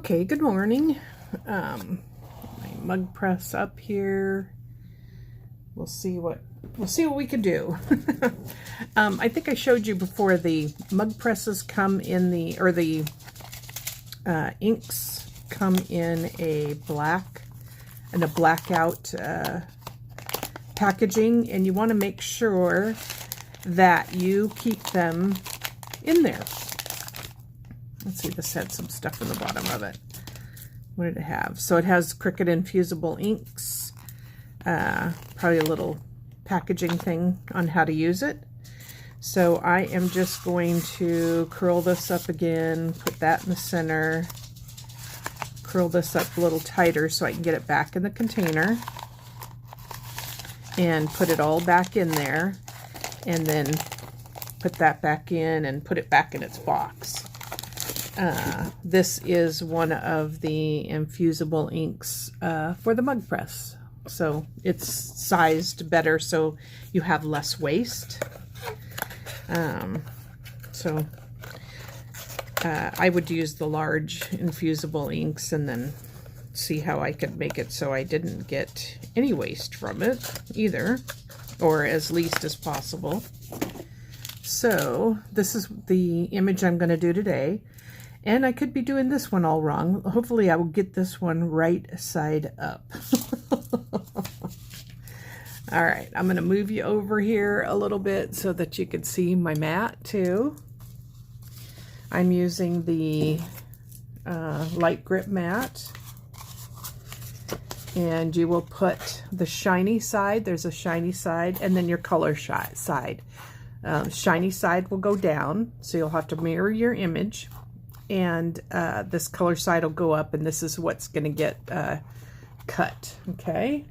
Okay, good morning. My mug press up here. We'll see what we can do. I think I showed you before the mug presses come in the inks come in a blackout packaging, and you want to make sure that you keep them in there. Let's see, this had some stuff in the bottom of it. What did it have? So it has Cricut infusible inks, probably a little packaging thing on how to use it. So I am just going to curl this up again, put that in the center, curl this up a little tighter so I can get it back in the container, and put it all back in there, and then put that back in and put it back in its box. This is one of the infusible inks for the mug press. So it's sized better so you have less waste. I would use the large infusible inks and then see how I could make it so I didn't get any waste from it either, or as least as possible. So this is the image I'm going to do today. And I could be doing this one all wrong. Hopefully I will get this one right side up. All right, I'm going to move you over here a little bit so that you can see my mat too. I'm using the light grip mat. And you will put the shiny side, there's a shiny side, and then your color side. Shiny side will go down, so you'll have to mirror your image. And this color side will go up, and this is what's going to get cut. Okay,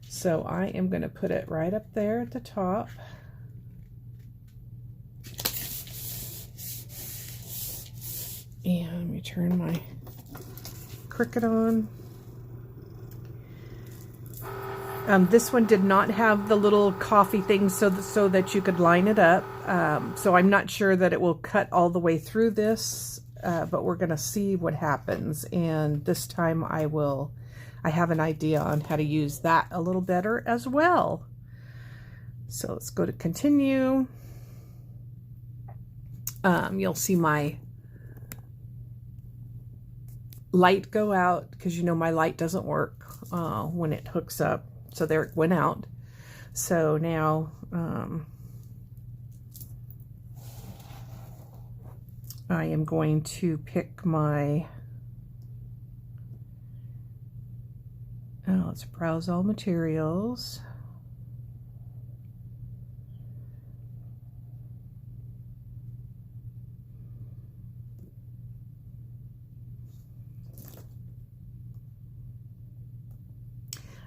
so I am going to put it right up there at the top. And let me turn my Cricut on. This one did not have the little coffee thing so that you could line it up. So I'm not sure that it will cut all the way through this. But we're going to see what happens, and this time I have an idea on how to use that a little better as well. So let's go to continue. You'll see my light go out because you know my light doesn't work when it hooks up. So there it went out. So now I am going to pick my, let's browse all materials.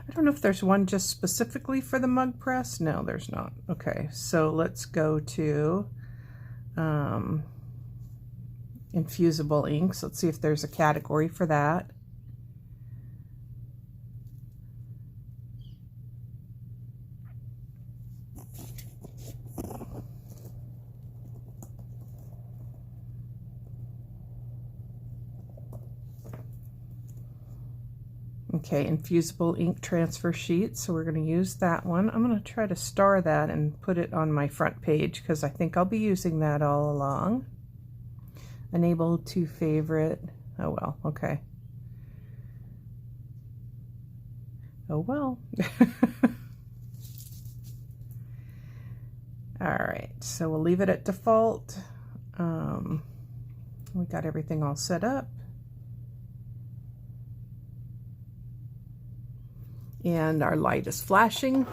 I don't know if there's one just specifically for the mug press. No, there's not. Okay, so let's go to infusible inks. Let's see if there's a category for that. Okay, infusible ink transfer sheet. So we're going to use that one. I'm going to try to star that and put it on my front page because I think I'll be using that all along. Unable to favorite. Oh well, okay. Oh well. All right, so we'll leave it at default. We got everything all set up. And our light is flashing.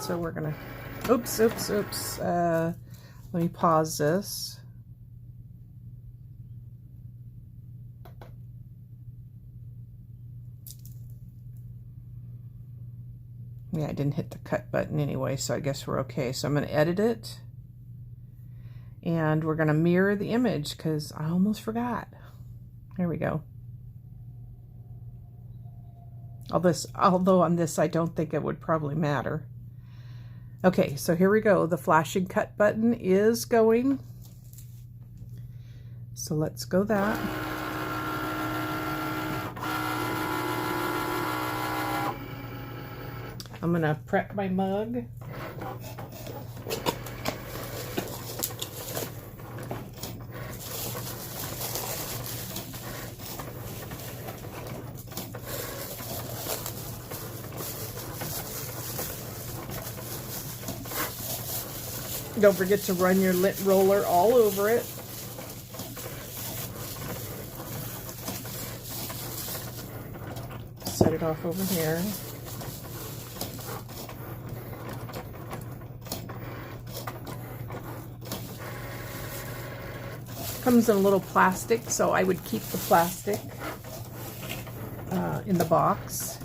So we're gonna, oops. Let me pause this. Yeah, I didn't hit the cut button anyway, so I guess we're okay. So I'm going to edit it. And we're going to mirror the image because I almost forgot. There we go. Although on this, I don't think it would probably matter. Okay, so here we go. The flashing cut button is going. So let's go that. I'm gonna prep my mug. Don't forget to run your lint roller all over it. Set it off over here. Comes in a little plastic, so I would keep the plastic in the box.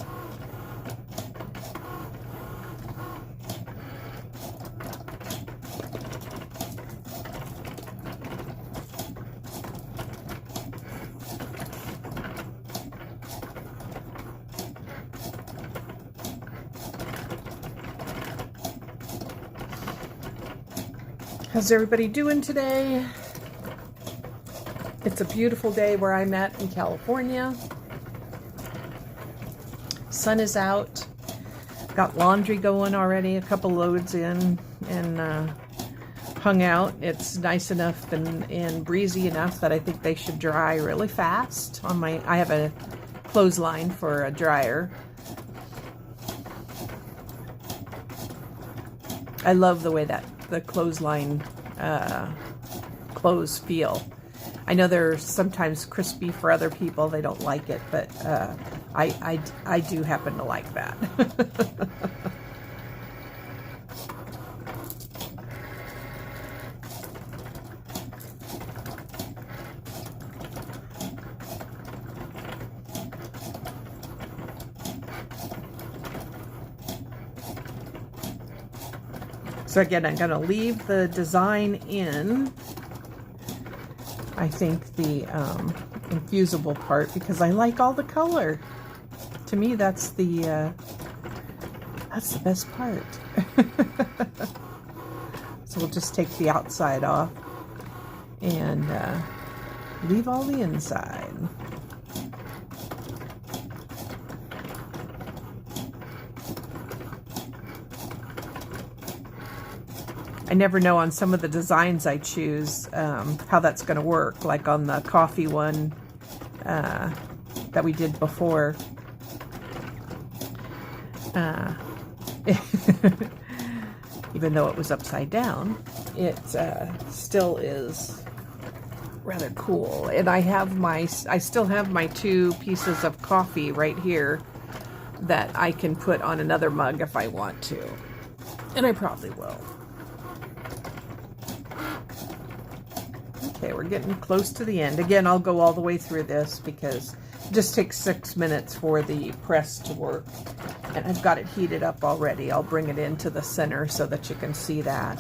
How's everybody doing today? It's a beautiful day where I'm at in California. Sun is out. Got laundry going already, a couple loads in and hung out. It's nice enough and breezy enough that I think they should dry really fast. I have a clothesline for a dryer. I love the way that the clothesline clothes feel. I know they're sometimes crispy for other people. They don't like it, but I do happen to like that. So again, I'm going to leave the design in, I think, the infusible part, because I like all the color. To me, that's the best part. So we'll just take the outside off and leave all the inside. I never know on some of the designs I choose how that's going to work, like on the coffee one that we did before. Even though it was upside down, it still is rather cool. And I still have my 2 pieces of coffee right here that I can put on another mug if I want to. And I probably will. Okay, we're getting close to the end. Again, I'll go all the way through this because it just takes 6 minutes for the press to work. And I've got it heated up already. I'll bring it into the center so that you can see that.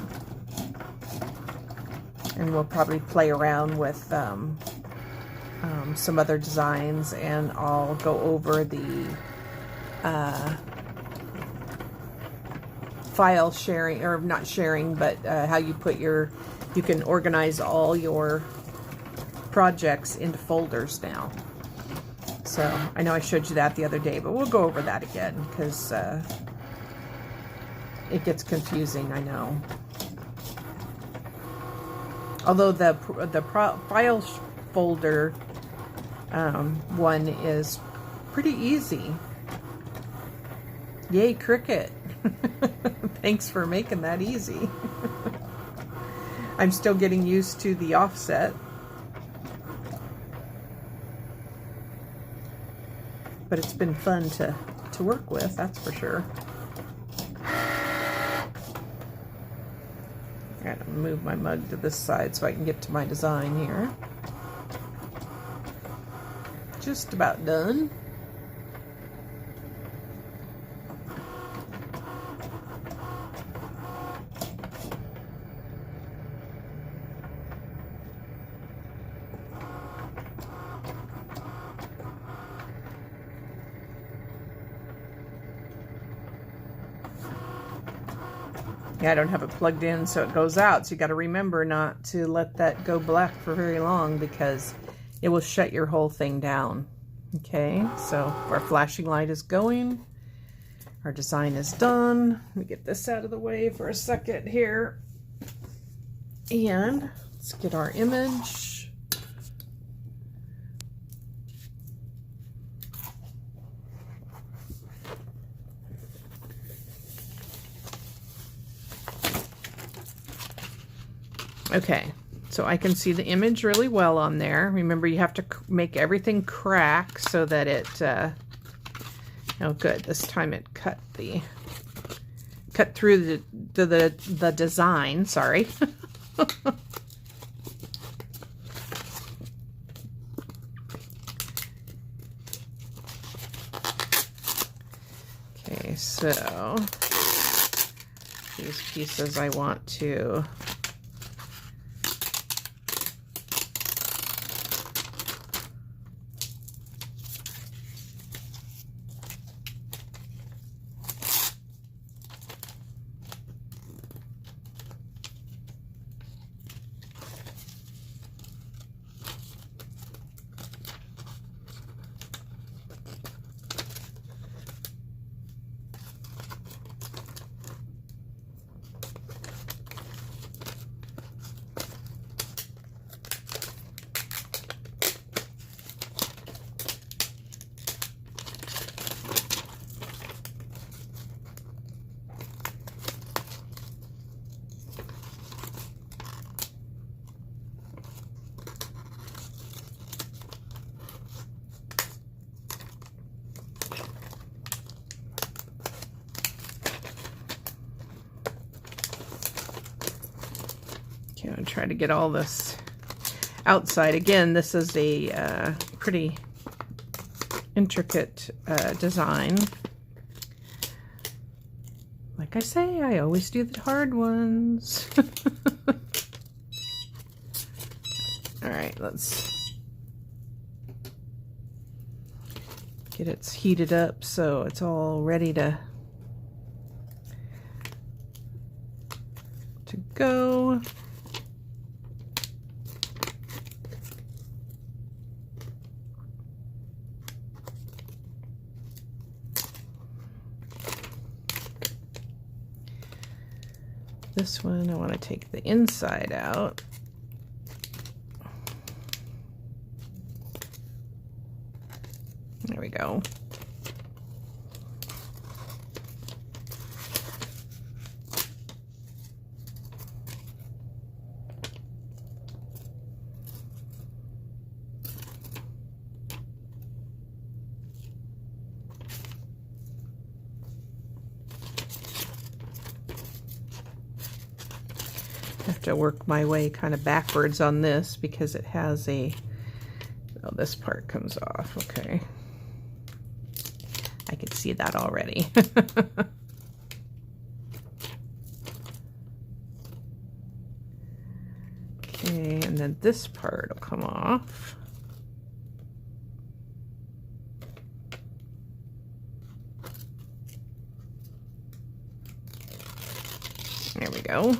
And we'll probably play around with some other designs, and I'll go over the file sharing, or not sharing, but how you put you can organize all your projects into folders now. So I know I showed you that the other day, but we'll go over that again because it gets confusing, I know. Although the file folder one is pretty easy. Yay, Cricut. Thanks for making that easy. I'm still getting used to the offset. But it's been fun to work with, that's for sure. I gotta move my mug to this side so I can get to my design here. Just about done. Yeah, I don't have it plugged in so it goes out, so you got to remember not to let that go black for very long because it will shut your whole thing down. Okay, so our flashing light is going. Our design is done. Let me get this out of the way for a second here. And let's get our image. Okay, so I can see the image really well on there. Remember, you have to make everything crack so that it, oh good, this time it cut through the design, sorry. Okay, so these pieces I want to try to get all this outside. Again, this is a pretty intricate design. Like I say, I always do the hard ones. All right, let's get it heated up so it's all ready to go. This one, I want to take the inside out. There we go. Have to work my way kind of backwards on this because it has a, oh, this part comes off. Okay, I can see that already. Okay, and then this part will come off. There we go.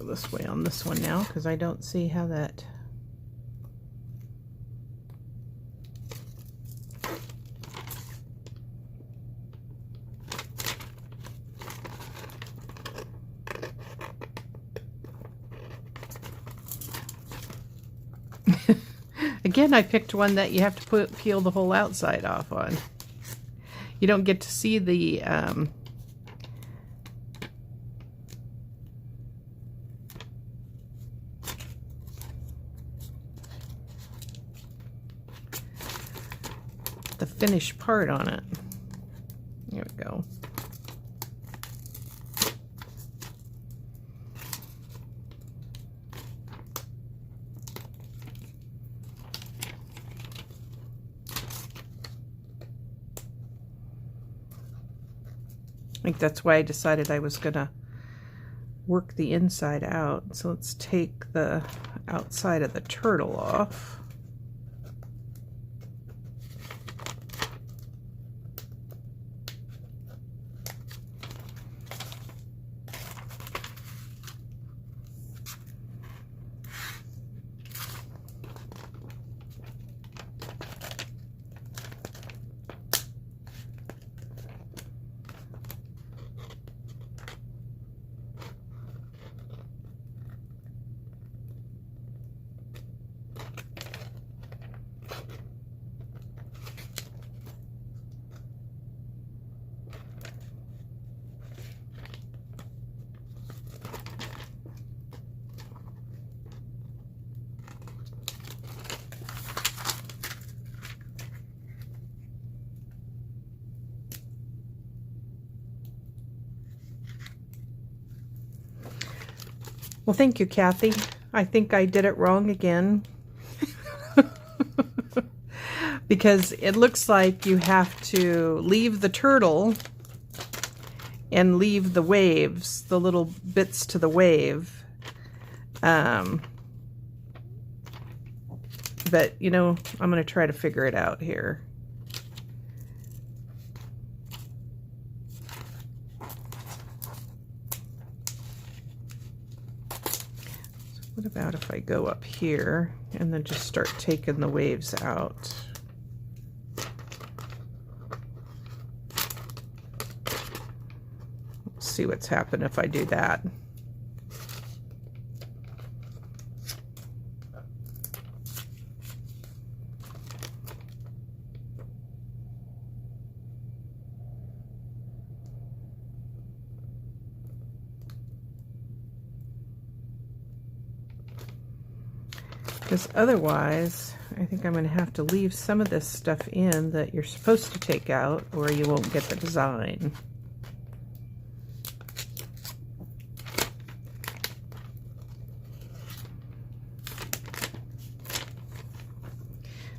go this way on this one now because I don't see how that... Again, I picked one that you have to peel the whole outside off on. You don't get to see the finished part on it. There we go. I think that's why I decided I was gonna work the inside out. So let's take the outside of the turtle off. Well, thank you, Kathy. I think I did it wrong again. Because it looks like you have to leave the turtle and leave the waves, the little bits to the wave. But, you know, I'm going to try to figure it out here. What about if I go up here and then just start taking the waves out? Let's see what's happened if I do that. Because otherwise, I think I'm going to have to leave some of this stuff in that you're supposed to take out, or you won't get the design.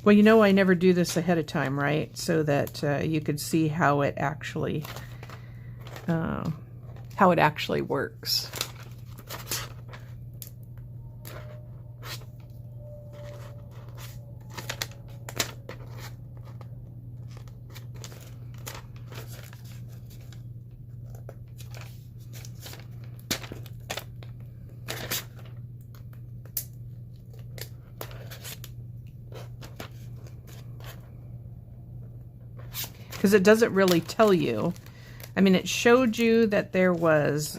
Well, you know, I never do this ahead of time, right? So that you could see how it actually works. Because it doesn't really tell you. I mean, it showed you that there was,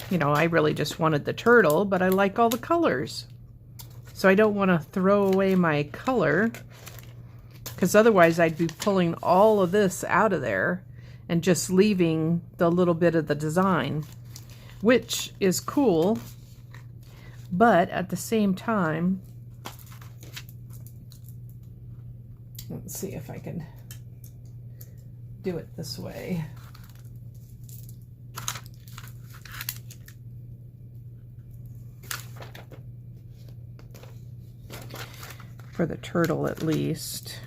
you know, I really just wanted the turtle, but I like all the colors. So I don't want to throw away my color, because otherwise I'd be pulling all of this out of there and just leaving the little bit of the design, which is cool, but at the same time, let's see if I can do it this way. For the turtle, at least.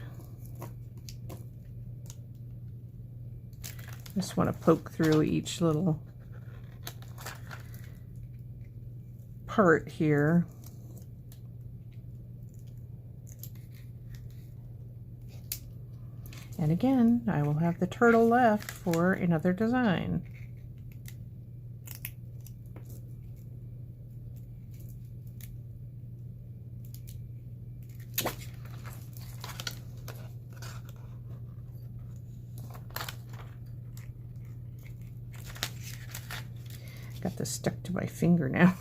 Just want to poke through each little part here. And again, I will have the turtle left for another design. this stuck to my finger now.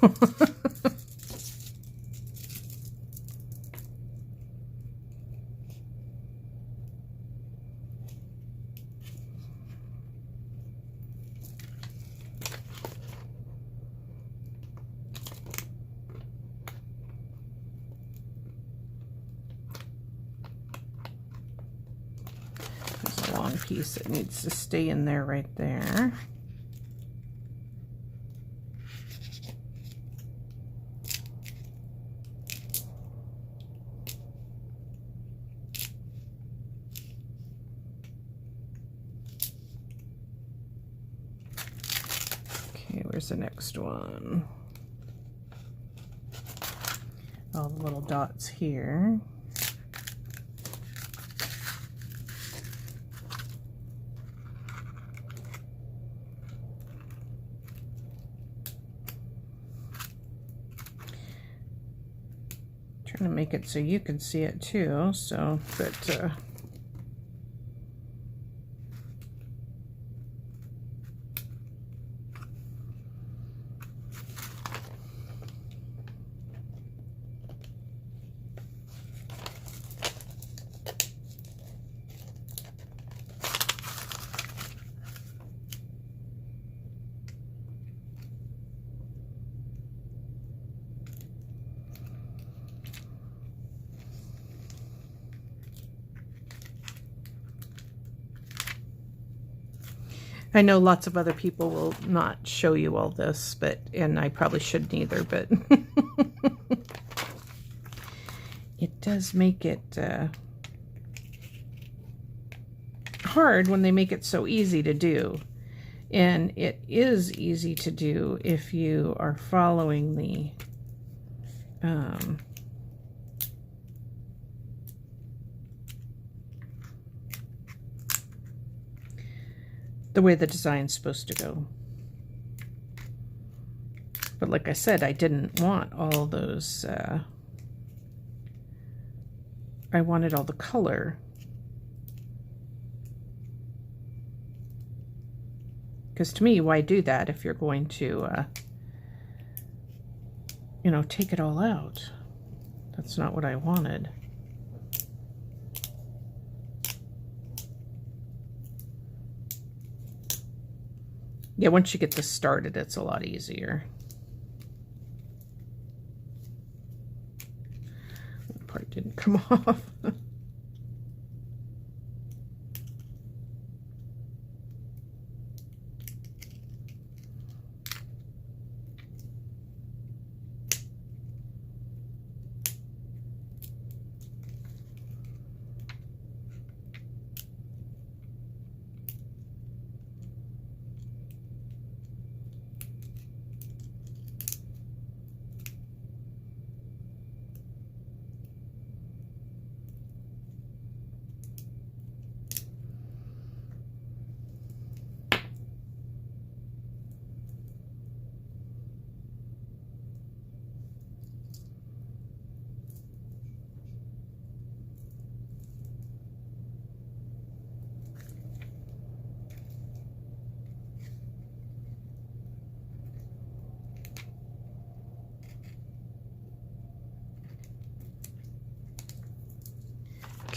There's a long piece that needs to stay in there right there. Where's the next one? All the little dots here. Trying to make it so you can see it too, so that I know lots of other people will not show you all this, and I probably shouldn't either, but it does make it hard when they make it so easy to do. And it is easy to do if you are following the way the design's supposed to go. But like I said, I didn't want all those, I wanted all the color. Because to me, why do that if you're going to, you know, take it all out? That's not what I wanted. Yeah, once you get this started, it's a lot easier. That part didn't come off.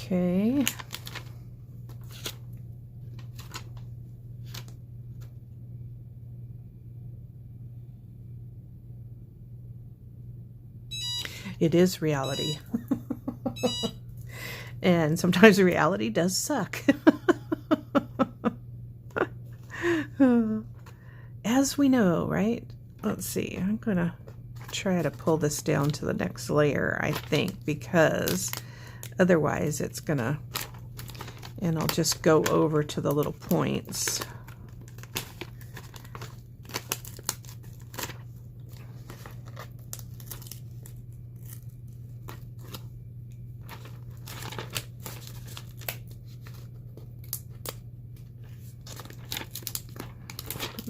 Okay. It is reality. And sometimes reality does suck. As we know, right? Let's see. I'm going to try to pull this down to the next layer, I think, because otherwise it's going to, and I'll just go over to the little points.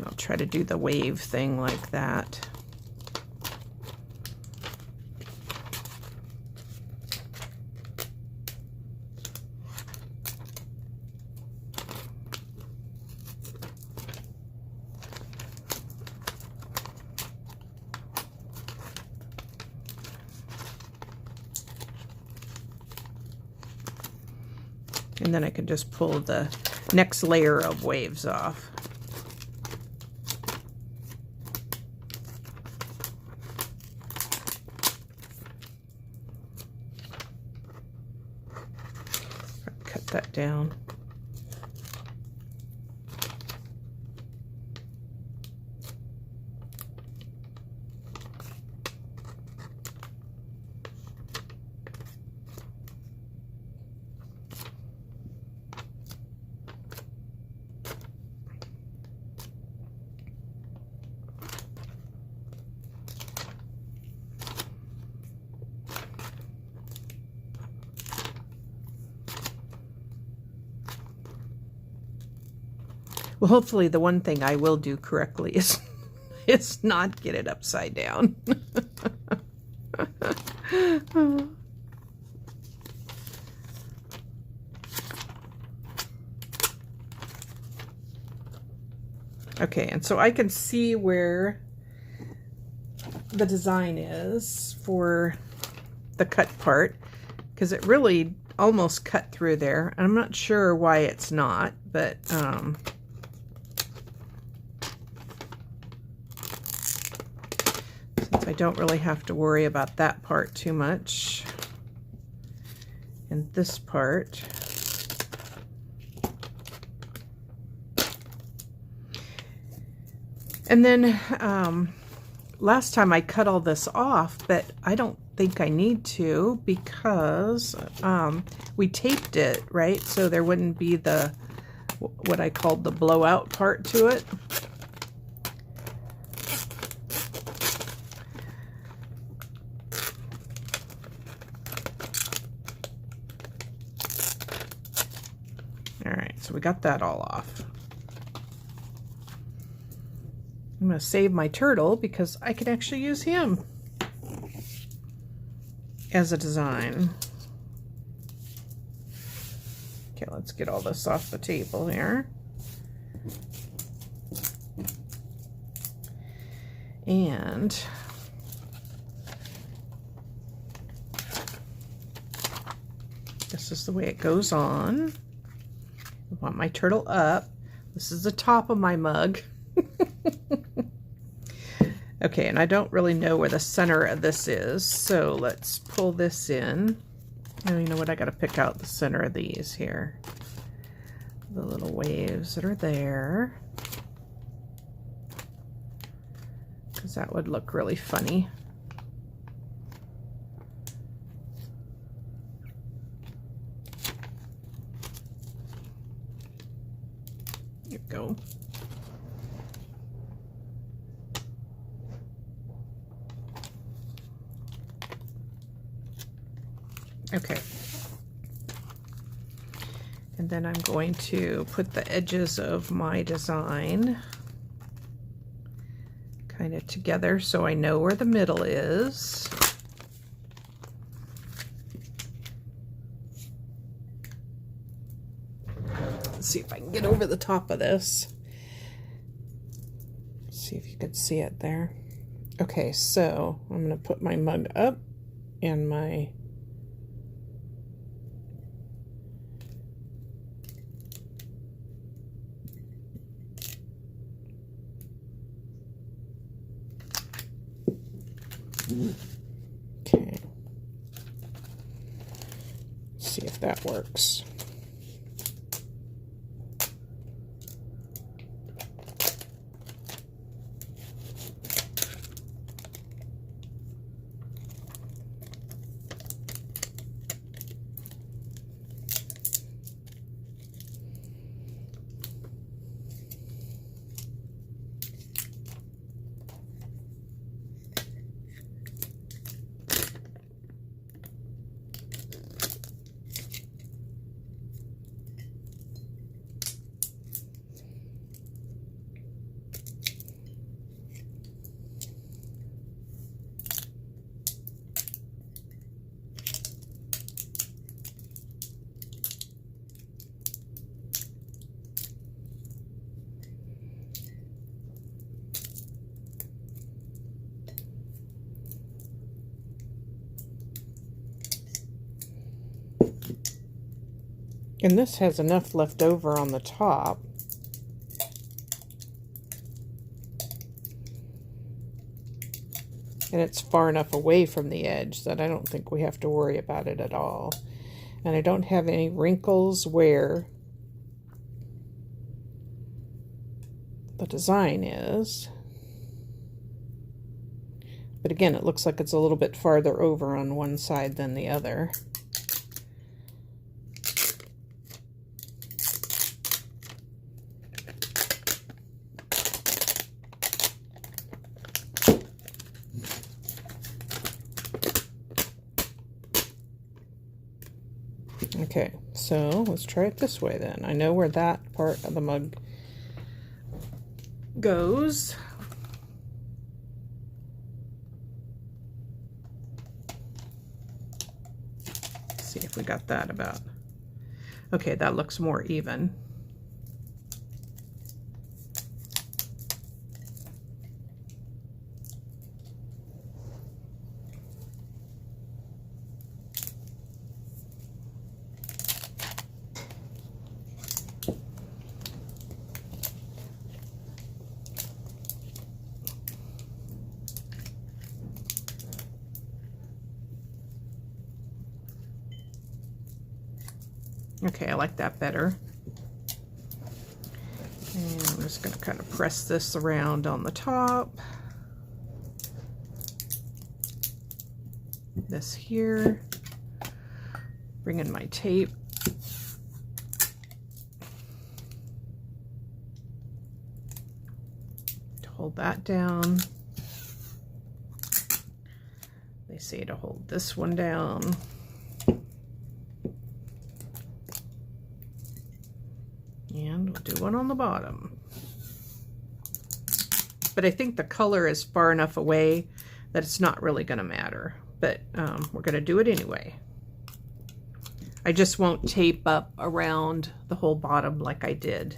I'll try to do the wave thing like that. And then I can just pull the next layer of waves off. Cut that down. Well, hopefully the one thing I will do correctly is not get it upside down. Okay, and so I can see where the design is for the cut part, because it really almost cut through there. I'm not sure why it's not, but since I don't really have to worry about that part too much, and this part, and then last time I cut all this off, but I don't think I need to, because we taped it, right? So there wouldn't be the, what I called the blowout part to it. All right, so we got that all off. I'm going to save my turtle because I can actually use him as a design. Okay, let's get all this off the table here. And this is the way it goes on. I want my turtle up. This is the top of my mug. Okay, and I don't really know where the center of this is, so let's pull this in. Oh, you know what? I got to pick out the center of these here. The little waves that are there. Because that would look really funny. There you go. Okay, and then I'm going to put the edges of my design kind of together so I know where the middle is. Let's see if I can get over the top of this. See if you can see it there. Okay, so I'm going to put my mug up and my okay, see if that works. And this has enough left over on the top. And it's far enough away from the edge that I don't think we have to worry about it at all. And I don't have any wrinkles where the design is. But again, it looks like it's a little bit farther over on one side than the other. Okay, so let's try it this way then. I know where that part of the mug goes. Let's see if we got that about. Okay, that looks more even. Okay, I like that better. And I'm just going to kind of press this around on the top. This here. Bring in my tape. To hold that down. They say to hold this one down. And we'll do one on the bottom. But I think the color is far enough away that it's not really going to matter. But we're going to do it anyway. I just won't tape up around the whole bottom like I did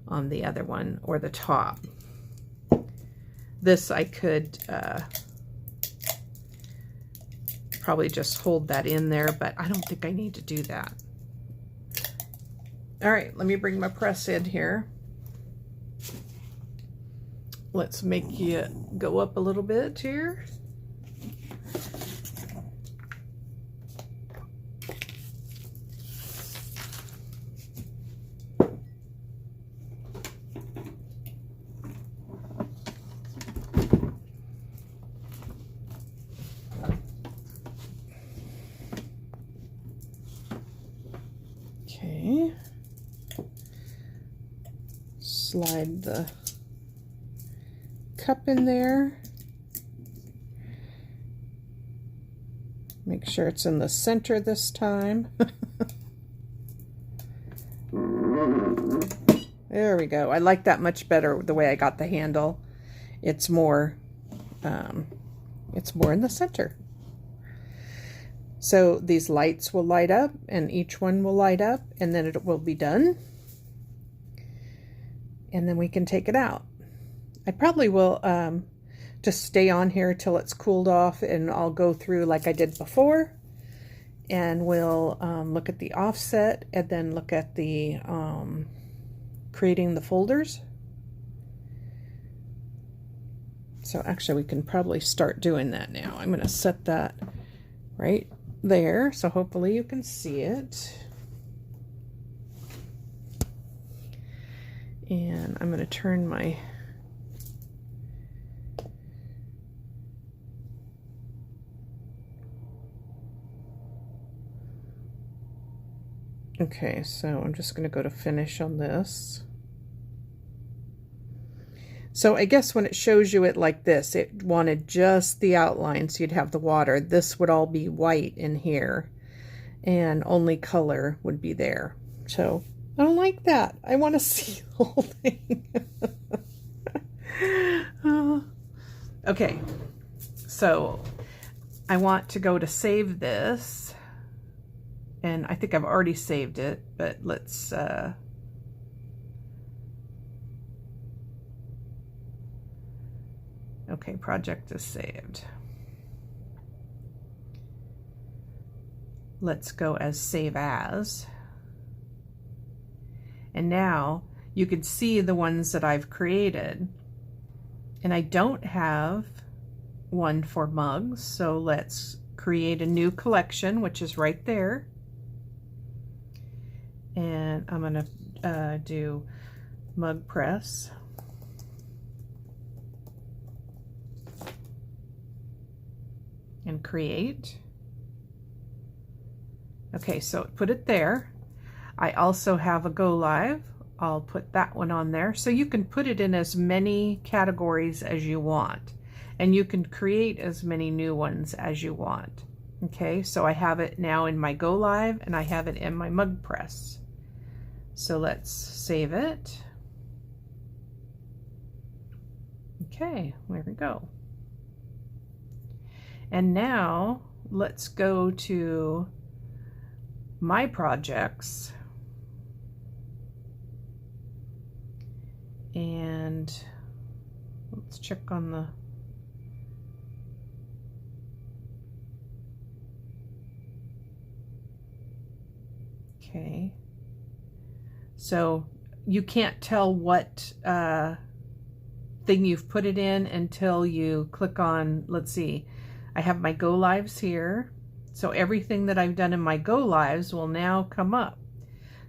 on the other one, or the top. This I could probably just hold that in there, but I don't think I need to do that. All right, let me bring my press in here. Let's make you go up a little bit here. Okay. Slide the cup in there. Make sure it's in the center this time. There we go. I like that much better the way I got the handle. It's more in the center. So these lights will light up, and each one will light up, and then it will be done. And then we can take it out. I probably will just stay on here till it's cooled off, and I'll go through like I did before, and we'll look at the offset, and then look at the creating the folders. So actually we can probably start doing that now. I'm going to set that right there, so hopefully you can see it. And I'm going to turn my okay, so I'm just going to go to finish on this. So I guess when it shows you it like this, it wanted just the outline, so you'd have the water. This would all be white in here, and only color would be there. So I don't like that. I want to see the whole thing. Okay, so I want to go to save this, and I think I've already saved it, but let's okay, project is saved. Let's go as save as. And now you can see the ones that I've created. And I don't have one for mugs, so let's create a new collection, which is right there. And I'm going to do Mug Press. And create. Okay, so put it there. I also have a Go Live. I'll put that one on there. So you can put it in as many categories as you want. And you can create as many new ones as you want. Okay, so I have it now in my Go Live and I have it in my Mug Press. So let's save it. Okay, there we go. And now let's go to my projects. And let's check on the okay. So you can't tell what thing you've put it in until you click on, let's see, I have my Go Lives here. So everything that I've done in my Go Lives will now come up.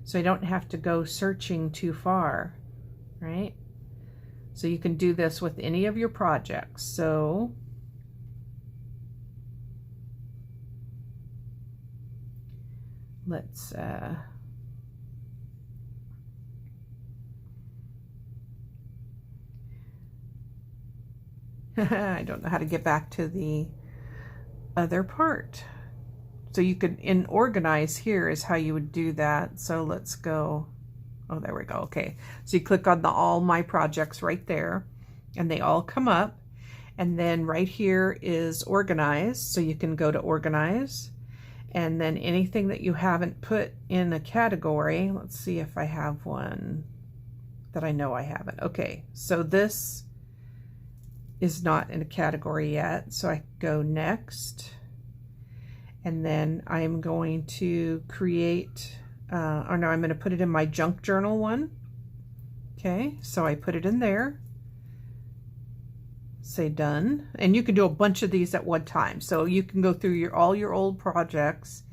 So I don't have to go searching too far, right? So you can do this with any of your projects. So let's I don't know how to get back to the other part. So you could, in organize here is how you would do that. So let's go, oh, there we go. Okay. So you click on the all my projects right there and they all come up. And then right here is organize. So you can go to organize and then anything that you haven't put in a category. Let's see if I have one that I know I haven't. Okay. So this is not in a category yet. So I go next. And then I'm going to create, or no, I'm going to put it in my junk journal one. Okay, so I put it in there. Say done. And you can do a bunch of these at one time. So you can go through all your old projects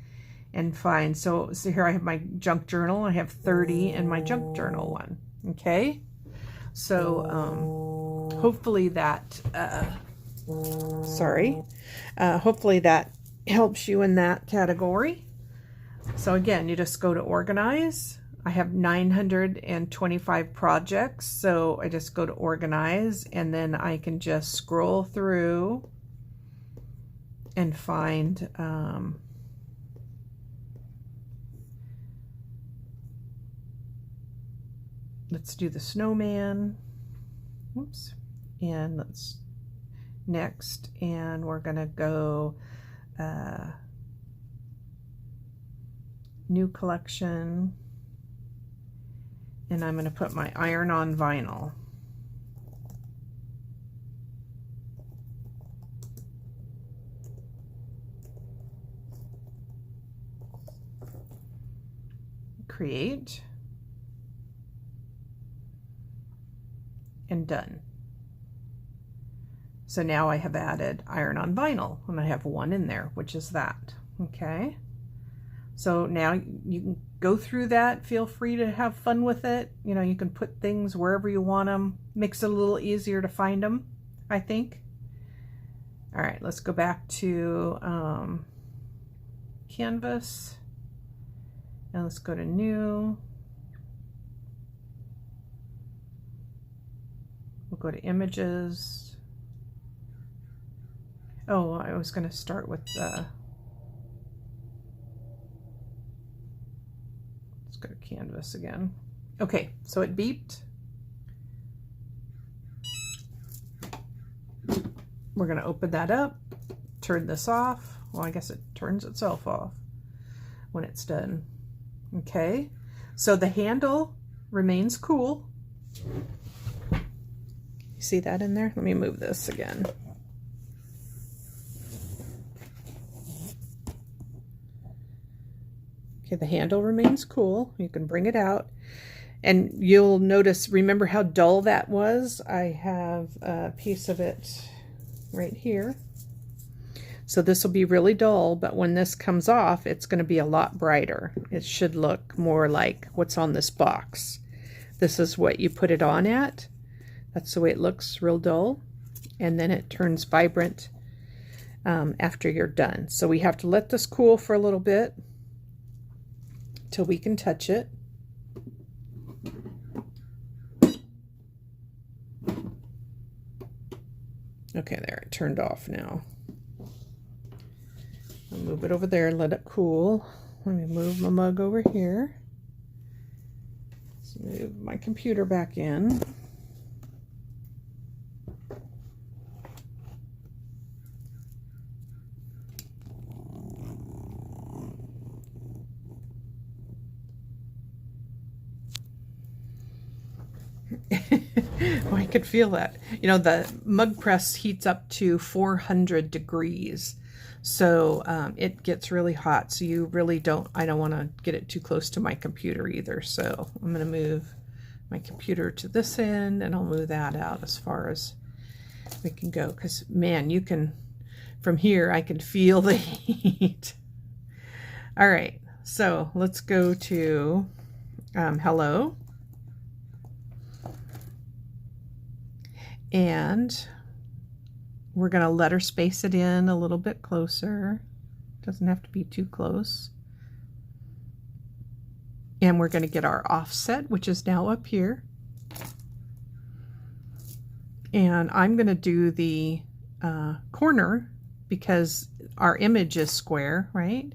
and find, so here I have my junk journal. I have 30 in my junk journal one. Okay, so hopefully that, hopefully that helps you in that category. So again, you just go to organize. I have 925 projects, so I just go to organize and then I can just scroll through and find let's do the snowman. Whoops. And let's next, and we're gonna go new collection, and I'm going to put my iron-on vinyl. Create and done. So now I have added iron-on vinyl and I have one in there, which is that. Okay. So now you can go through that. Feel free to have fun with it. You know, you can put things wherever you want them. Makes it a little easier to find them, I think. All right, let's go back to Canvas. And let's go to new. We'll go to images. Oh, I was going to start with the, let's go to Canvas again. Okay, so it beeped. We're going to open that up, turn this off. Well, I guess it turns itself off when it's done. Okay, so the handle remains cool. You see that in there? Let me move this again. Okay, the handle remains cool. You can bring it out. And you'll notice, remember how dull that was? I have a piece of it right here. So this will be really dull, but when this comes off, it's going to be a lot brighter. It should look more like what's on this box. This is what you put it on at. That's the way it looks, real dull. And then it turns vibrant after you're done. So we have to let this cool for a little bit till we can touch it. Okay, there, it turned off now. I'll move it over there and let it cool. Let me move my mug over here. Let's move my computer back in. Oh, I could feel that. You know, the mug press heats up to 400 degrees. So it gets really hot. So you really I don't want to get it too close to my computer either. So I'm going to move my computer to this end, and I'll move that out as far as we can go. Because, man, you can, from here, I can feel the heat. All right. So let's go to hello. And we're going to letter space it in a little bit closer. Doesn't have to be too close. And we're going to get our offset, which is now up here. And I'm going to do the corner because our image is square, right?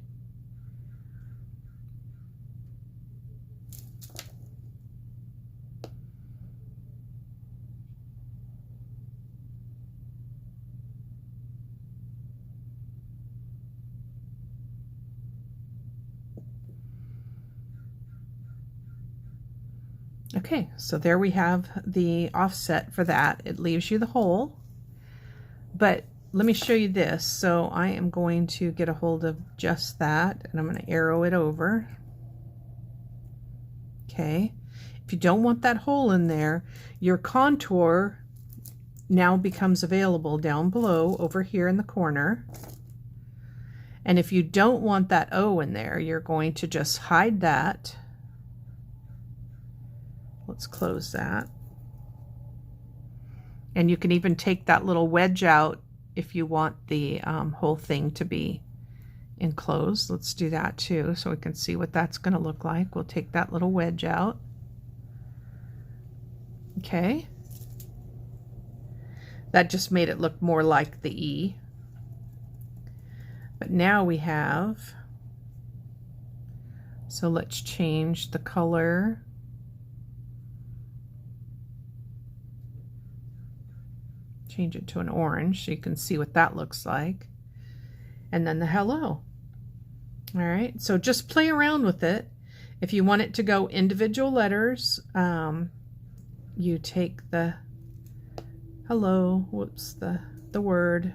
Okay, so there we have the offset for that. It leaves you the hole, but let me show you this. So I am going to get a hold of just that, and I'm going to arrow it over. Okay, if you don't want that hole in there, your contour now becomes available down below over here in the corner. And if you don't want that O in there, you're going to just hide that. Let's close that. And you can even take that little wedge out if you want the whole thing to be enclosed. Let's do that too, so we can see what that's going to look like. We'll take that little wedge out. Okay. That just made it look more like the E. But now we have, so let's change the color. Change it to an orange so you can see what that looks like. And then the hello. All right, so just play around with it. If you want it to go individual letters, you take the hello, whoops, the word,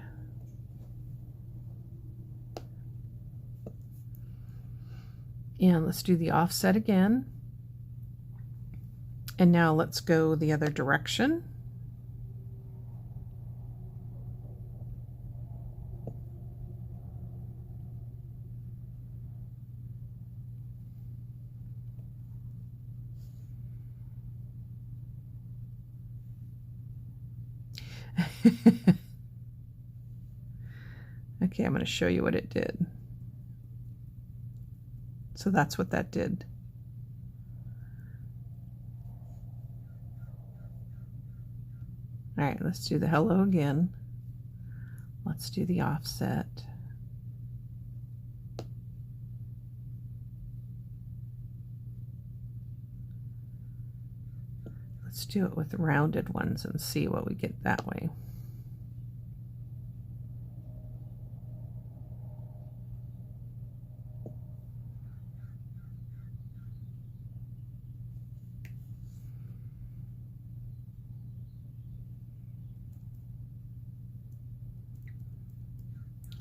and let's do the offset again. And now let's go the other direction. Okay, I'm going to show you what it did. So that's what that did. All right, let's do the hello again. Let's do the offset. Let's do it with rounded ones and see what we get that way.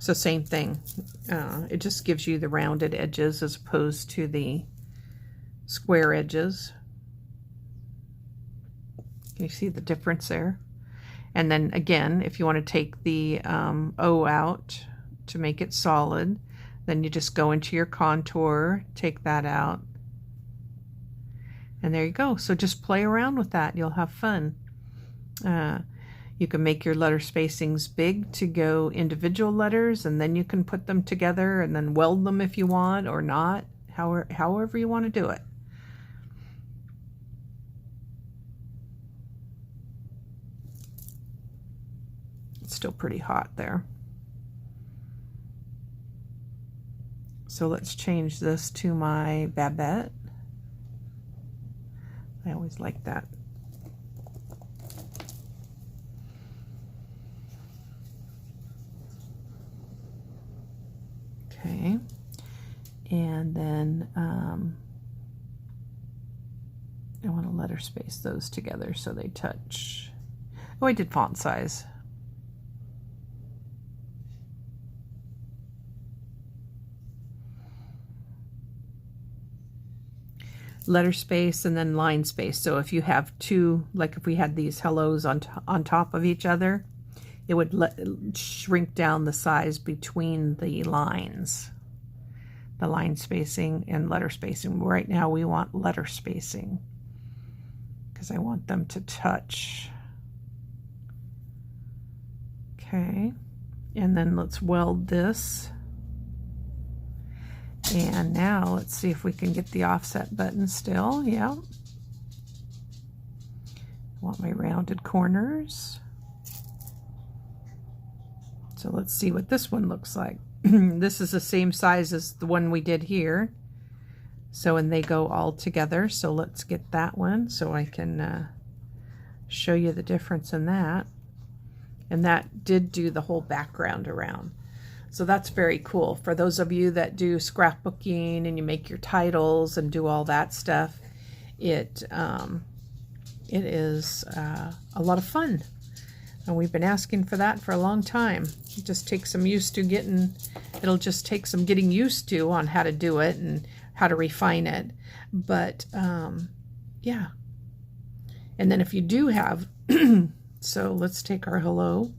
So same thing. It just gives you the rounded edges as opposed to the square edges. You see the difference there? And then again, if you want to take the O out to make it solid, then you just go into your contour, take that out, and there you go. So just play around with that. You'll have fun. You can make your letter spacings big to go individual letters, and then you can put them together and then weld them if you want, or not, however you want to do it. It's still pretty hot there. So let's change this to my Babette. I always like that. Okay, and then I want to letter space those together so they touch. Oh, I did font size. Letter space and then line space. So if you have two, like if we had these hellos on top of each other, it would shrink down the size between the lines, the line spacing and letter spacing. Right now we want letter spacing because I want them to touch. Okay, and then let's weld this. And now let's see if we can get the offset button still. Yeah. I want my rounded corners. So let's see what this one looks like. This is the same size as the one we did here. So, and they go all together. So let's get that one so I can show you the difference in that. And that did do the whole background around. So that's very cool. For those of you that do scrapbooking and you make your titles and do all that stuff, it is a lot of fun. And we've been asking for that for a long time. It just takes some used to getting, it'll just take some getting used to on how to do it and how to refine it. But yeah. And then if you do have, so let's take our hello.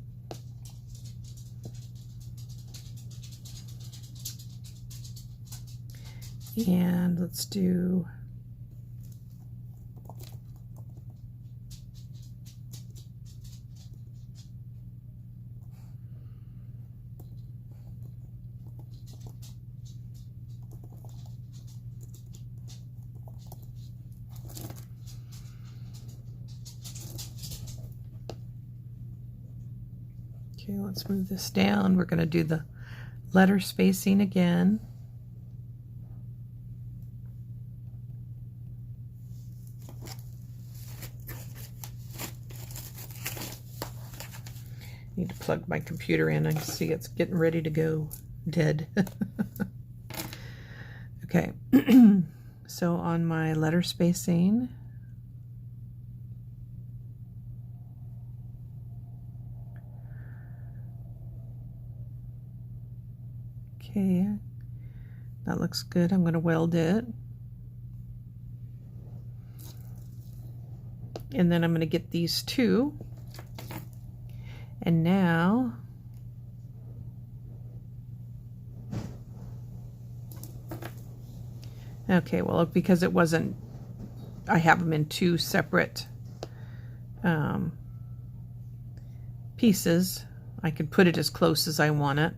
And let's do okay, let's move this down. We're going to do the letter spacing again. Need to plug my computer in. I see it's getting ready to go dead. Okay, so on my letter spacing, okay, that looks good. I'm going to weld it. And then I'm going to get these two. And now, okay, well, because it wasn't, I have them in two separate pieces, I could put it as close as I want it.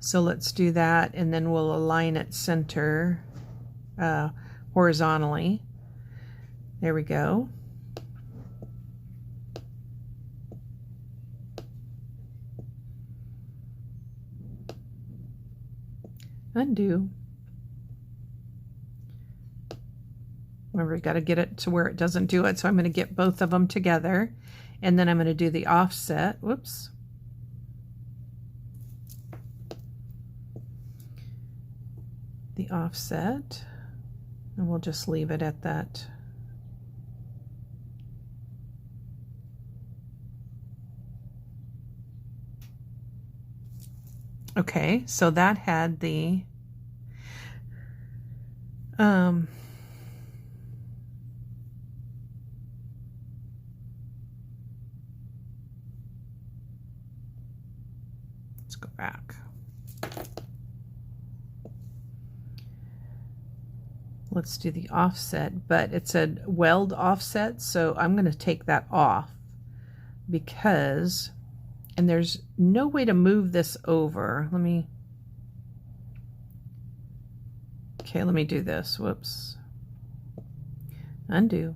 So let's do that, and then we'll align it center horizontally. There we go. Undo. Remember, you got to get it to where it doesn't do it. So I'm going to get both of them together, and then I'm going to do the offset. Whoops. The offset, and we'll just leave it at that. Okay, so that had the go back. Let's do the offset, but it said weld offset, so I'm going to take that off because, and there's no way to move this over. Let me do this. Whoops. Undo.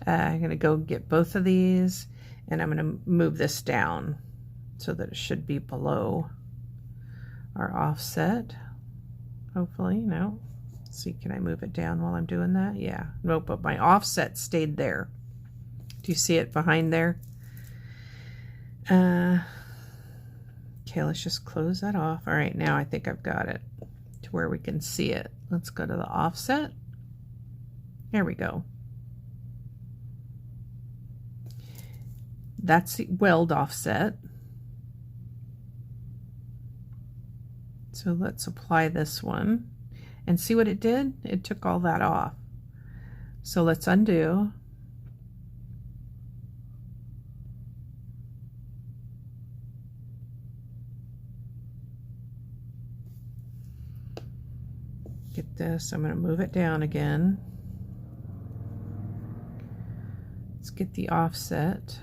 I'm going to go get both of these, and I'm going to move this down so that it should be below our offset. Hopefully, no. Let's see, can I move it down while I'm doing that? Yeah. Nope, but my offset stayed there. Do you see it behind there? Okay, let's just close that off. All right, now I think I've got it to where we can see it. Let's go to the offset. There we go. That's the weld offset. So let's apply this one and see what it did. It took all that off. So let's undo. Get this, I'm going to move it down again. Let's get the offset.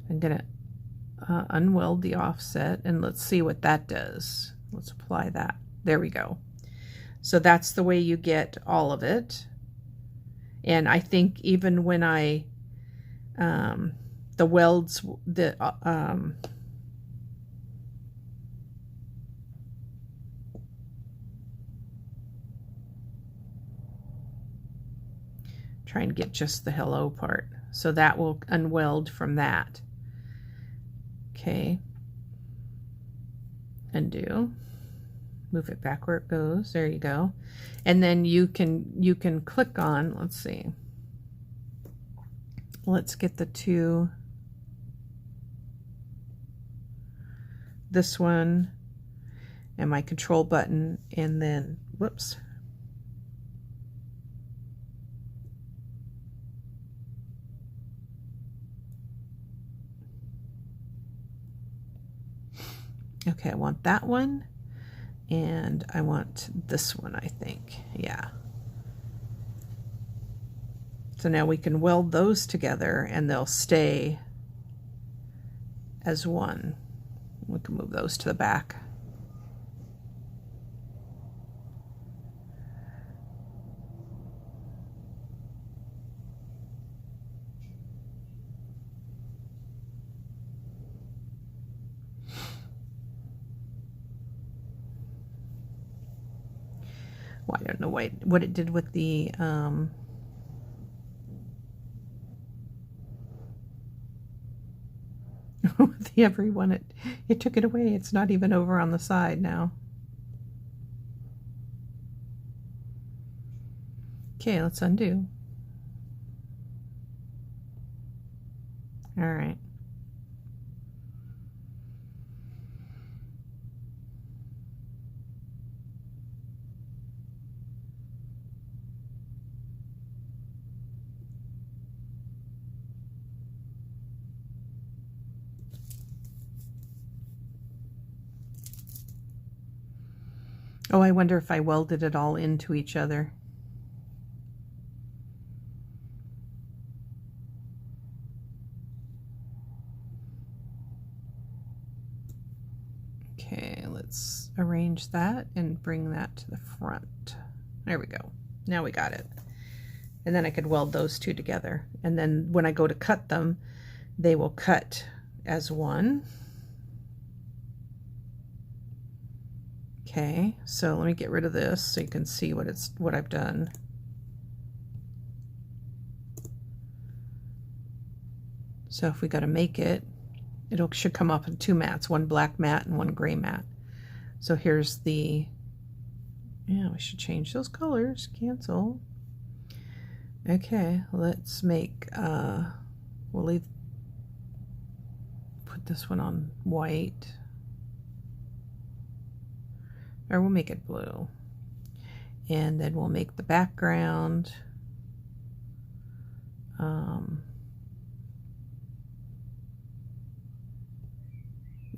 I'm going to unweld the offset, and let's see what that does. Let's apply that. There we go. So that's the way you get all of it. And I think even when I the welds, try and get just the hello part, so that will unweld from that. Okay, undo, move it back where it goes. There you go. And then you can click on, let's see, let's get the two, this one and my control button, and then whoops, okay, I want that one, and I want this one, I think. Yeah. So now we can weld those together and they'll stay as one. We can move those to the back. Well, I don't know what it did with the the everyone. It took it away. It's not even over on the side now. Okay, let's undo. All right. Oh, I wonder if I welded it all into each other. Okay, let's arrange that and bring that to the front. There we go. Now we got it. And then I could weld those two together. And then when I go to cut them, they will cut as one. Okay, so let me get rid of this so you can see what I've done. So if we got to make it, should come up in two mats, one black mat and one gray mat. So here's the, yeah, we should change those colors. Cancel. Okay, let's make, we'll put this one on white. Or we'll make it blue, and then we'll make the background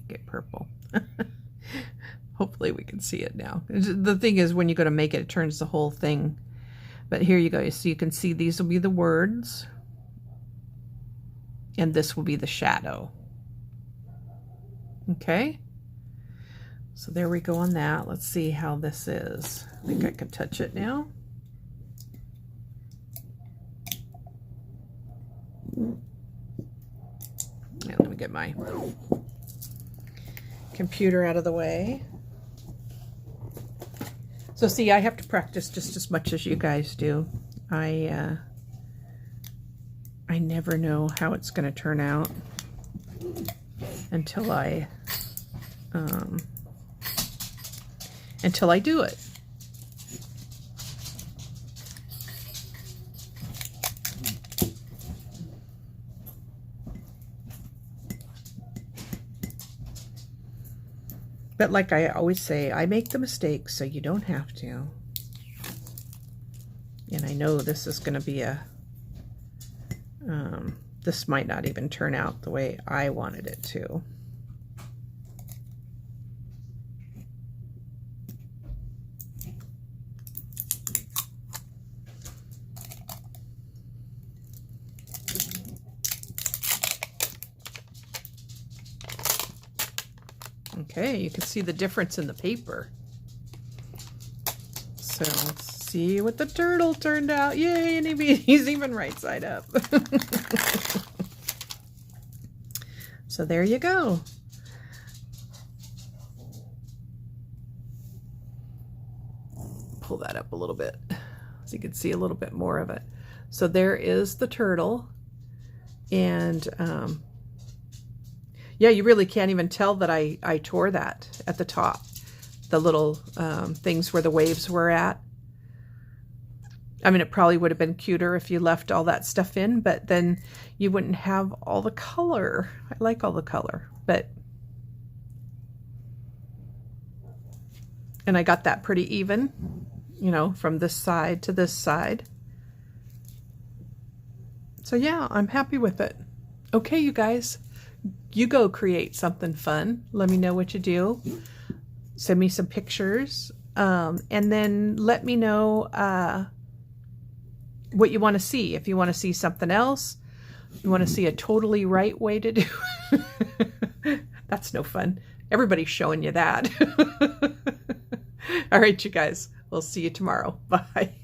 make it purple. Hopefully we can see it now. The thing is, when you go to make it, it turns the whole thing. But here you go. So you can see these will be the words. And this will be the shadow. Okay. So there we go on that. Let's see how this is. I think I can touch it now. Yeah, let me get my computer out of the way. So see, I have to practice just as much as you guys do. I never know how it's going to turn out until I do it. But like I always say, I make the mistakes so you don't have to. And I know this is going to be a, this might not even turn out the way I wanted it to. Okay, you can see the difference in the paper. So let's see what the turtle turned out. Yay, and he's even right side up. So there you go. Pull that up a little bit so you can see a little bit more of it. So there is the turtle. And yeah, you really can't even tell that I tore that at the top. The little things where the waves were at. I mean, it probably would have been cuter if you left all that stuff in, but then you wouldn't have all the color. I like all the color, but... And I got that pretty even, you know, from this side to this side. So yeah, I'm happy with it. Okay, you guys. You go create something fun. Let me know what you do. Send me some pictures. And then let me know what you want to see. If you want to see something else, you want to see a totally right way to do it. That's no fun. Everybody's showing you that. All right, you guys. We'll see you tomorrow. Bye.